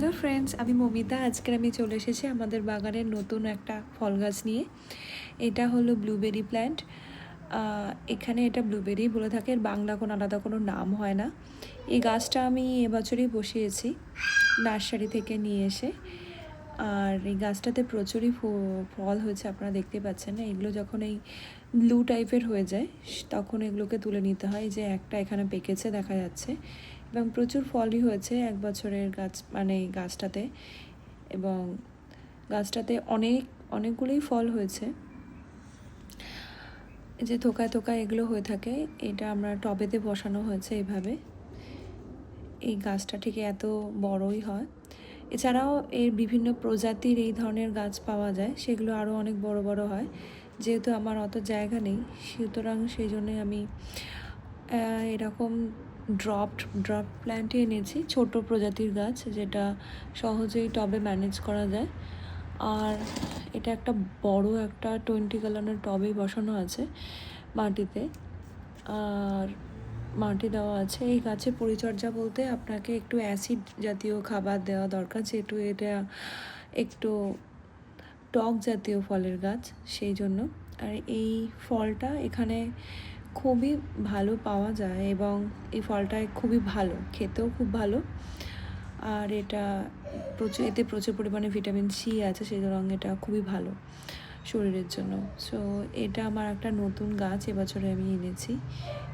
Hello friends, আমি মমিতা। আজকের আমি চলে এসেছি আমাদের বাগানের নতুন একটা ফল গাছ নিয়ে। এটা হলো ব্লুবেরি প্ল্যান্ট। এখানে এটা ব্লুবেরি বলে থাকে, এর বাংলা কোনো আলাদা কোনো নাম হয় না। এই গাছটা আমি এবছরই বসিয়েছি নার্সারি থেকে নিয়ে এসে। আর এই গাছটাতে প্রচুরই ফল হয়েছে, আপনারা দেখতে পাচ্ছেন না। এগুলো যখন এই ব্লু টাইপের হয়ে যায় তখন এগুলোকে তুলে নিতে হয়। যে একটা এখানে পেকেছে দেখা যাচ্ছে, এবং প্রচুর ফলই হয়েছে এক বছরের গাছ, মানে এই গাছটাতে। এবং গাছটাতে অনেকগুলোই ফল হয়েছে। যে থোকায় থোকায় এগুলো হয়ে থাকে, এটা আমরা টবেতে বসানো হয়েছে এইভাবে। এই গাছটা ঠিক এত বড়ই হয়। এছাড়াও এর বিভিন্ন প্রজাতির এই ধরনের গাছ পাওয়া যায়, সেগুলো আরও অনেক বড় বড় হয়। যেহেতু আমার অত জায়গা নেই, সুতরাং সেই জন্যই আমি এরকম ড্রপ প্ল্যান্টই এনেছি, ছোট প্রজাতির গাছ, যেটা সহজেই টবে ম্যানেজ করা যায়। আর এটা একটা বড় একটা 20 গ্যালনের টবেই বসানো আছে মাটিতে। আর মাটি দেওয়া আছে। এই গাছের পরিচর্যা বলতে আপনাকে একটু অ্যাসিড জাতীয় খাবার দেওয়া দরকার, যেহেতু এটা একটু টক জাতীয় ফলের গাছ, সেই জন্য। আর এই ফলটা এখানে খুবই ভালো পাওয়া যায়, এবং এই ফলটা খুবই ভালো, খেতেও খুব ভালো। আর এতে প্রচুর পরিমাণে ভিটামিন সি আছে, সেই জন্য এটা খুবই ভালো শরীরের জন্য। সো এটা আমার একটা নতুন গাছ এবছরে আমি এনেছি,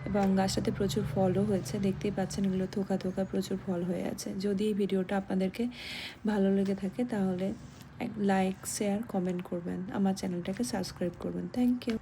এবং গাছটাতে প্রচুর ফলও হয়েছে। দেখতেই পাচ্ছেন, এগুলো থোকা থোকা প্রচুর ফল হয়ে আছে। যদি এই ভিডিওটা আপনাদেরকে ভালো লেগে থাকে তাহলে লাইক, শেয়ার, কমেন্ট করবেন, আমার চ্যানেলটাকে সাবস্ক্রাইব করবেন। Thank you.